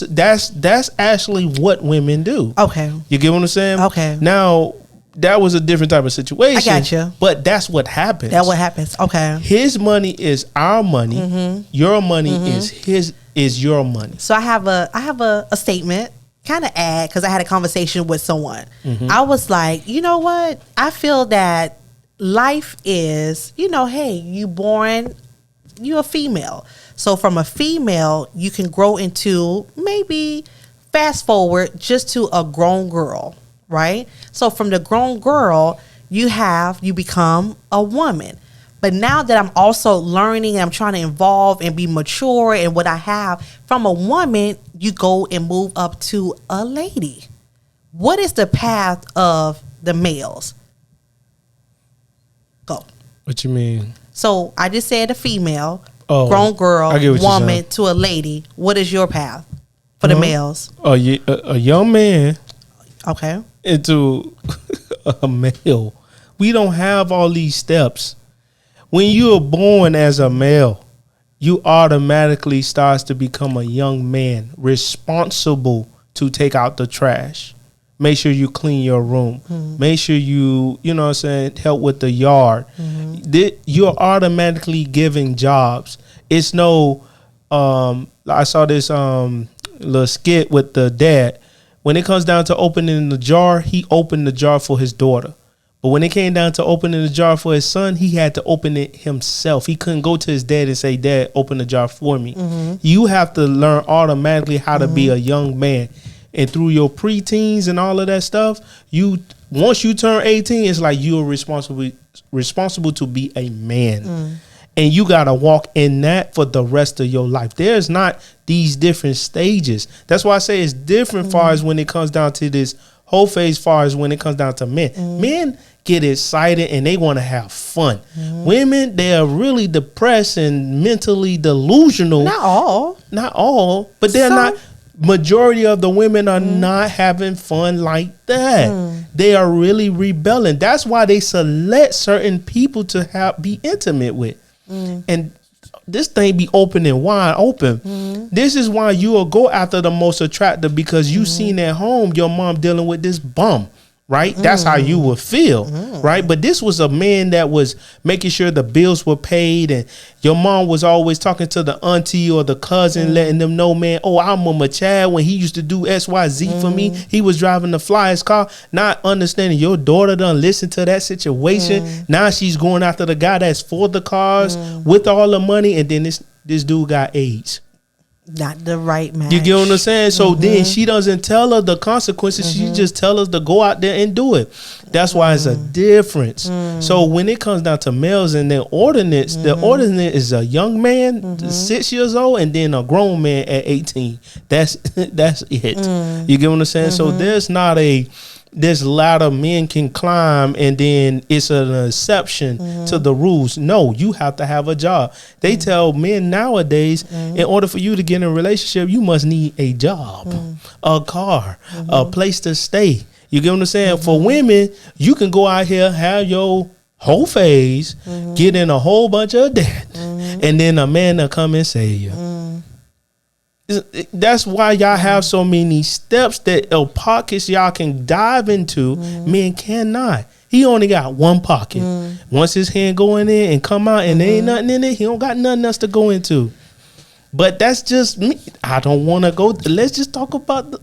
That's actually what women do. Okay. You get what I'm saying? Okay. Now, that was a different type of situation. I got you. But that's what happens. That's what happens. Okay. His money is our money. Your money is your money. So I have a statement. Kind of add, because I had a conversation with someone. I was like, you know what? I feel that life is, hey, you're a female. So from a female, you can grow into, maybe fast forward just to a grown girl, right? So from the grown girl, you become a woman. But now that I'm also learning and I'm trying to evolve and be mature and what I have, from a woman, you go and move up to a lady. What is the path of the males? Go. What you mean? So I just said a female, grown girl, woman to a lady. What is your path for the males? A young man. Okay. Into a male. We don't have all these steps. When you are born as a male, you automatically starts to become a young man, responsible to take out the trash. Make sure you clean your room. Make sure you know what I'm saying, help with the yard. You're automatically giving jobs. It's no, I saw this little skit with the dad. When it comes down to opening the jar, he opened the jar for his daughter. But when it came down to opening the jar for his son, he had to open it himself. He couldn't go to his dad and say, Dad, open the jar for me. You have to learn automatically how to be a young man. And through your preteens and all of that stuff, once you turn 18, it's like you're responsible to be a man. And you got to walk in that for the rest of your life. There's not these different stages. That's why I say it's different far as when it comes down to this whole phase far as when it comes down to men. Men get excited and they want to have fun. Women, they are really depressed and mentally delusional. Not all, but they're not. Majority of the women are not having fun like that. They are really rebelling. That's why they select certain people to be intimate with. And this thing be open and wide open. This is why you will go after the most attractive, because you seen at home your mom dealing with this bum. Right? That's how you would feel. Right? But this was a man that was making sure the bills were paid, and your mom was always talking to the auntie or the cousin, letting them know, man, oh, I remember Chad when he used to do XYZ for me. He was driving the flyest car. Not understanding your daughter done listen to that situation. Now she's going after the guy that's for the cars with all the money, and then this dude got AIDS. Not the right match. You get what I'm saying? So then she doesn't tell her the consequences. She just tell us to go out there and do it. That's why it's a difference. So when it comes down to males and their ordinance, the ordinance is a young man, 6 years old, and then a grown man at 18. That's it. You get what I'm saying? So there's not this ladder men can climb and then it's an exception to the rules. No, you have to have a job. They tell men nowadays, in order for you to get in a relationship, you must need a job, a car, a place to stay. You get what I'm saying? For women, you can go out here, have your whole phase, get in a whole bunch of debt, and then a man will come and save you. That's why y'all have so many steps pockets y'all can dive into. Men cannot. He only got one pocket. Once his hand go in there and come out and there ain't nothing in it, he don't got nothing else to go into. But that's just me. I don't want to go. Let's just talk about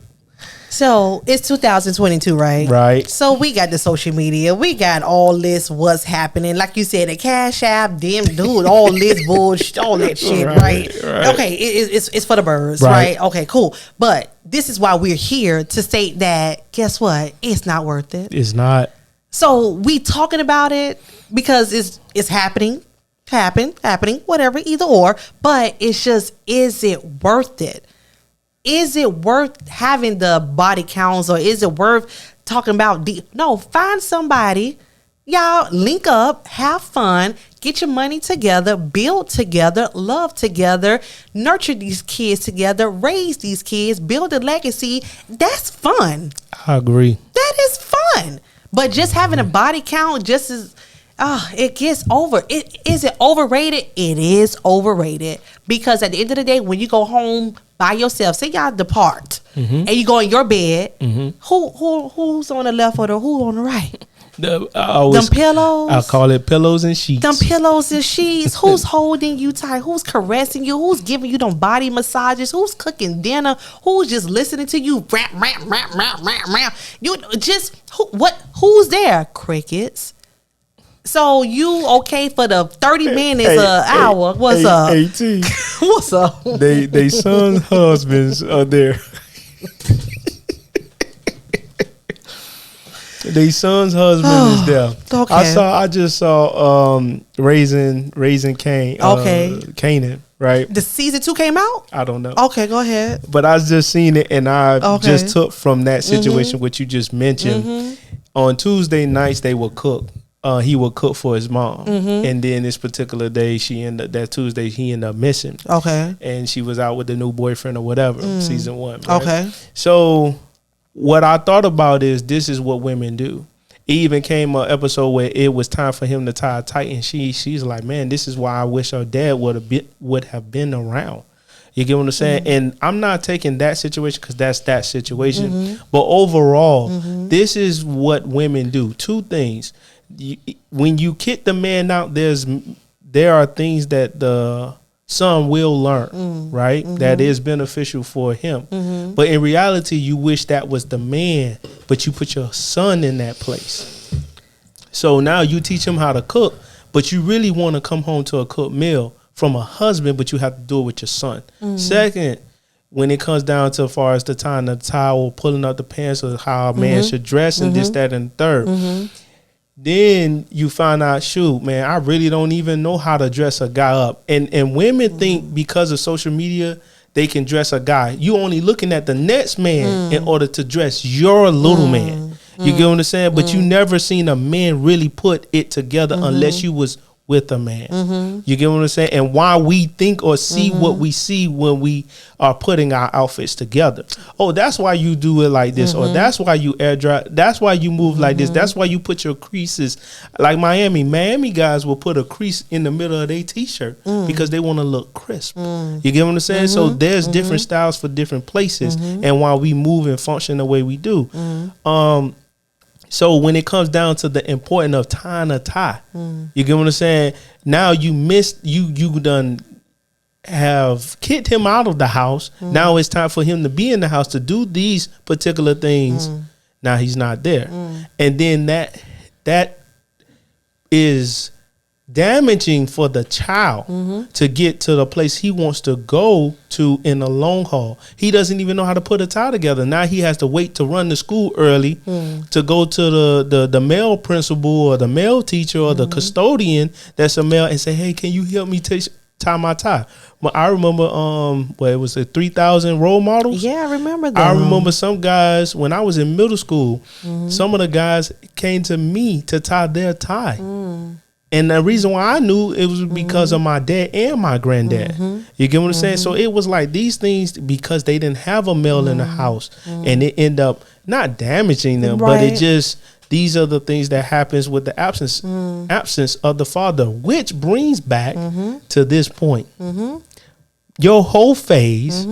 So it's 2022, right? Right. So we got the social media. We got all this what's happening. Like you said, the Cash App, them dude, all this bullshit, all that shit, right? Okay, it's for the birds, right? Okay, cool. But this is why we're here to state that, guess what? It's not worth it. It's not. So we talking about it because it's happening, whatever, either or. But it's just, is it worth it? Is it worth having the body counts, or is it worth talking about no, find somebody, y'all link up, have fun, get your money together, build together, love together, nurture these kids together, raise these kids, build a legacy. That's fun. I agree. That is fun. But just having a body count just is it gets over. Is it overrated? It is overrated. Because at the end of the day, when you go home by yourself, say y'all depart, and you go in your bed, who's on the left or who on the right? Them pillows. I call it pillows and sheets. Them pillows and sheets. Who's holding you tight? Who's caressing you? Who's giving you them body massages? Who's cooking dinner? Who's just listening to you? Rap. You just who's there? Crickets. So you okay for the 30 minutes an hour? What's up? 18. What's up? They sons' husbands are there. They son's husband is there. Okay. I just saw Raising Cain. Canaan, right? The season 2 came out? I don't know. Okay, go ahead. But I just seen it, and I just took from that situation what you just mentioned. On Tuesday nights they will cook. He would cook for his mom, and then this particular day, he ended up missing. Okay, and she was out with the new boyfriend or whatever. Season 1. Right? Okay, so what I thought about is this is what women do. It even came an episode where it was time for him to tie a tight, and she's like, man, this is why I wish her dad would have been around. You get what I'm saying? And I'm not taking that situation because that's that situation, but overall, this is what women do. 2 things. When you kick the man out, there are things that the son will learn, right? That is beneficial for him. But in reality, you wish that was the man, but you put your son in that place. So now you teach him how to cook, but you really want to come home to a cooked meal from a husband, but you have to do it with your son. Second, when it comes down to as far as the tying the towel, pulling up the pants, or how a man should dress, and this, that, and the third. Then you find out, shoot, man, I really don't even know how to dress a guy up. And women think because of social media, they can dress a guy. You only looking at the next man in order to dress your little man. You get what I'm saying? But you never seen a man really put it together unless you was with a man. You get what I'm saying? And why we think or see what we see when we are putting our outfits together. Oh, that's why you do it like this, or that's why you air dry. That's why you move like this. That's why you put your creases like Miami guys will put a crease in the middle of their t-shirt because they want to look crisp. You get what I'm saying? So there's different styles for different places, and why we move and function the way we do. So when it comes down to the importance of tying a tie, you get what I'm saying? Now you done have kicked him out of the house. Now it's time for him to be in the house to do these particular things. Now he's not there. And then that is damaging for the child to get to the place he wants to go to in the long haul. He doesn't even know how to put a tie together. Now he has to wait to run to school early to go to the male principal or the male teacher or the custodian that's a male and say, hey, can you help me tie my tie? Well, I remember it was 3,000 role models. Yeah, I remember that. I remember some guys when I was in middle school, some of the guys came to me to tie their tie. And the reason why I knew it was because of my dad and my granddad. You get what I'm saying? So it was like these things, because they didn't have a male in the house, and it end up not damaging them, but it just, these are the things that happens with the absence of the father, which brings back to this point. Your whole phase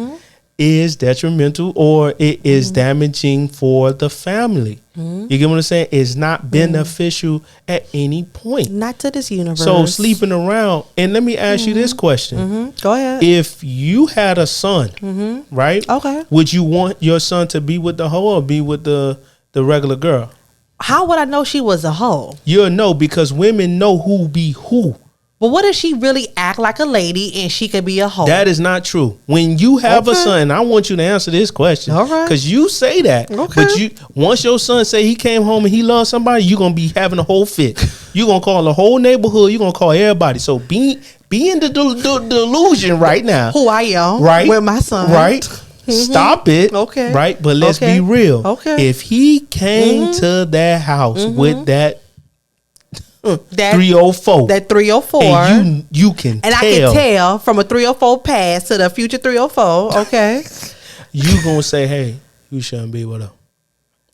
is detrimental, or it is damaging for the family. You get what I'm saying? It's not beneficial at any point. Not to this universe. So sleeping around, and let me ask you this question. Go ahead. If you had a son, right? Okay. Would you want your son to be with the hoe or be with the regular girl? How would I know she was a hoe? You'll know, because women know who be who. But what if she really act like a lady and she could be a hoe? That is not true. When you have a son, and I want you to answer this question. All right. Because you say that. Okay. But once your son say he came home and he loves somebody, you're going to be having a whole fit. You're going to call the whole neighborhood. You're going to call everybody. So be in the delusion right now. Who I am. Right. With my son. Right. Stop it. Okay. Right. But let's be real. Okay. If he came to that house with that 304. That 304. And you can and tell. I can tell from a 304 pass to the future 304. Okay. You gonna say, hey, you shouldn't be with her.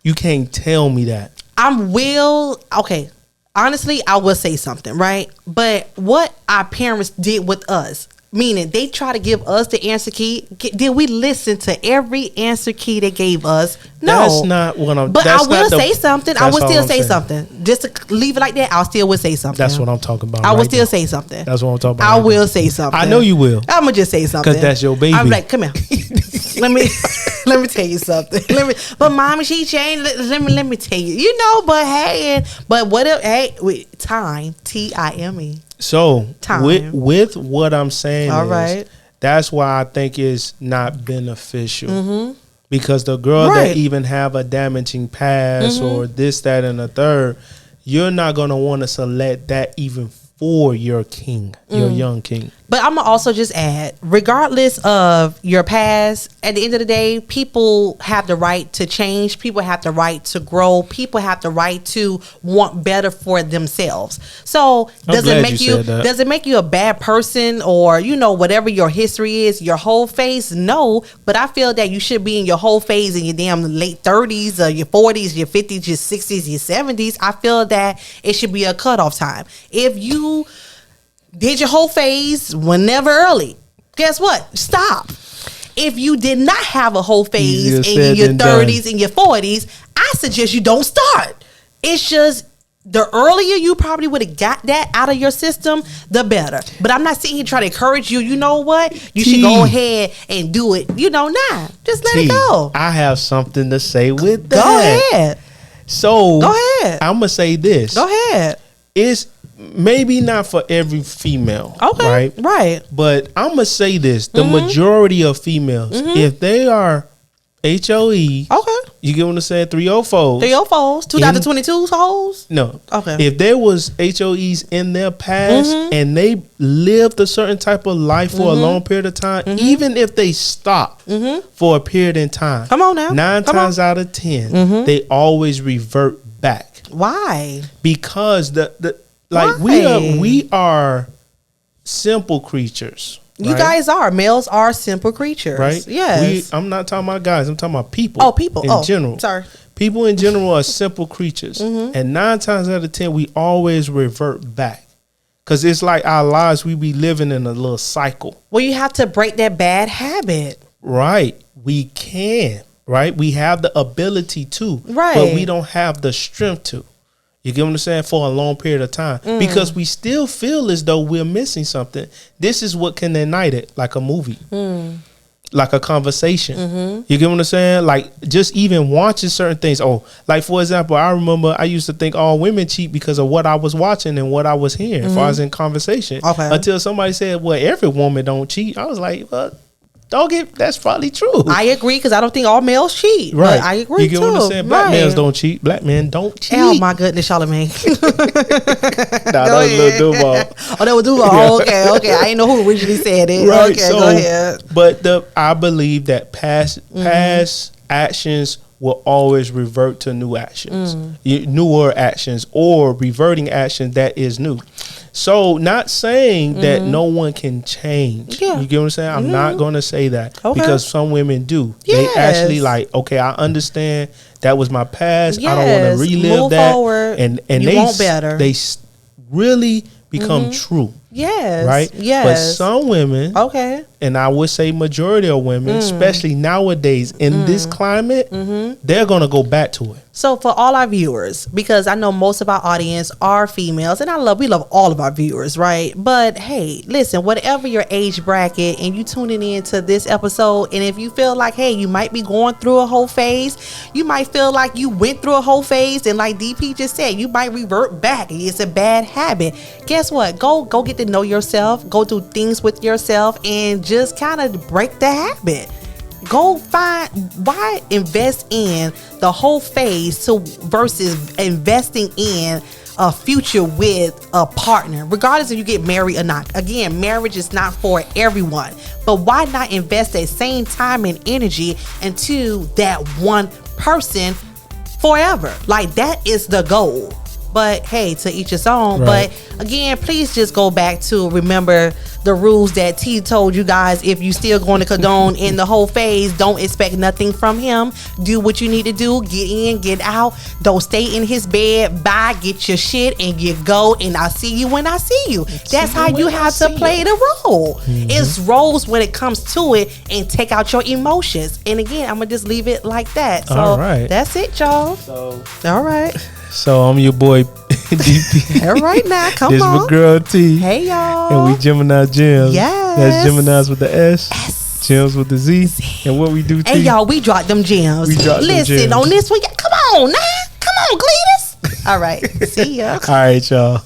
You can't tell me that. Okay. Honestly, I will say something, right? But what our parents did with us, meaning they try to give us the answer key. Did we listen to every answer key they gave us? No. That's not what I'm. But I will say something. I will still say saying. something. Just to leave it like that, I still will say something. That's what I'm talking about. I will still say something. That's what I'm talking about. I will say something. I know you will. I'm gonna just say something. Because that's your baby. I'm like, come here. let me tell you something. But mommy, she changed. Let me tell you. You know, but hey, but what if, hey, with time, time. So Time. with what I'm saying, all right, that's why I think it's not beneficial. Because the girl that even have a damaging past or this, that, and the third, you're not gonna want to select that even for your king, your young king. But I'm gonna also just add, regardless of your past, at the end of the day, people have the right to change. People have the right to grow. People have the right to want better for themselves. So does it make you a bad person, or whatever your history is, your whole phase? No, but I feel that you should be in your whole phase in your damn late 30s, or your 40s, your 50s, your 60s, your 70s. I feel that it should be a cutoff time. If you did your whole phase whenever early, guess what? Stop. If you did not have a whole phase in your 30s and your 40s, I suggest you don't start. It's just the earlier you probably would have got that out of your system, the better. But I'm not sitting here trying to encourage you. You know what? You should go ahead and do it. Nah. Just let it go. I have something to say with that. Go ahead. So go ahead. I'm gonna say this. Go ahead. It's maybe not for every female. Okay. Right. But I'm gonna say this: the majority of females, if they are HOE, You get what I'm saying? 304s. 304s. 2022 hoes? No. Okay. If there was HOEs in their past and they lived a certain type of life for a long period of time, even if they stop for a period in time, come on now. 9 times out of 10, they always revert back. Why? Because we are simple creatures. You guys are. Males are simple creatures. Right? Yes. I'm not talking about guys. I'm talking about people. Oh, people. In general. Sorry. People in general are simple creatures. And 9 times out of 10, we always revert back. Because it's like our lives, we be living in a little cycle. Well, you have to break that bad habit. Right. We can. Right? We have the ability to. Right. But we don't have the strength to. You get what I'm saying? For a long period of time. Because we still feel as though we're missing something. This is what can ignite it, like a movie. Like a conversation. You get what I'm saying? Like just even watching certain things. Oh, like for example, I remember I used to think all women cheat because of what I was watching and what I was hearing as far as in conversation. Okay. Until somebody said, well, every woman don't cheat. I was like, well, that's probably true. I agree because I don't think all males cheat. Right. But I agree you get too. what I'm saying? Black males don't cheat. Black men don't cheat. Oh my goodness, Charlamagne. That was a little Duval. Oh, that was Duval. Oh, okay. I didn't know who originally said it. Right. Okay, So, go ahead. But I believe that past actions will always revert to new actions, newer actions, or reverting action that is new. So not saying that no one can change. Yeah. You get what I'm saying? I'm not going to say that because some women do. Yes. They actually like, okay, I understand that was my past. Yes. I don't want to relive Move that. forward. And You they want better. They really become true. Yes. Right? Yes. But some women, okay, and I would say majority of women, especially nowadays in this climate, they're going to go back to it. So for all our viewers, because I know most of our audience are females, and we love all of our viewers, right? But hey, listen, whatever your age bracket, and you tuning in to this episode, and if you feel like, hey, you might be going through a whole phase, you might feel like you went through a whole phase, and like DP just said, you might revert back. It's a bad habit. Guess what? Go get to know yourself. Go do things with yourself, and just kind of break the habit. Go find why invest in the whole phase versus investing in a future with a partner, regardless if you get married or not. Again, marriage is not for everyone, but why not invest that same time and energy into that one person forever? Like that is the goal. But hey, to each his own. Right. But again, please just go back to remember the rules that T told you guys. If you still going to condone in the whole phase, don't expect nothing from him. Do what you need to do. Get in, get out. Don't stay in his bed. Bye, get your shit, and you go. And I'll see you when I see you. That's how you have to play the role. It's roles when it comes to it, and take out your emotions. And again, I'm going to just leave it like that. So all right. That's it, y'all. All right. So I'm your boy DP. All right now, come This on. my girl T. Hey y'all. And we Gemini Gemz. Yes. That's Geminis with the S. Gems with the Z. And what we do, T? Hey y'all, we dropped them gems. Listen, on this one, come on now. Come on, Gletus. All right. See ya. All right, y'all.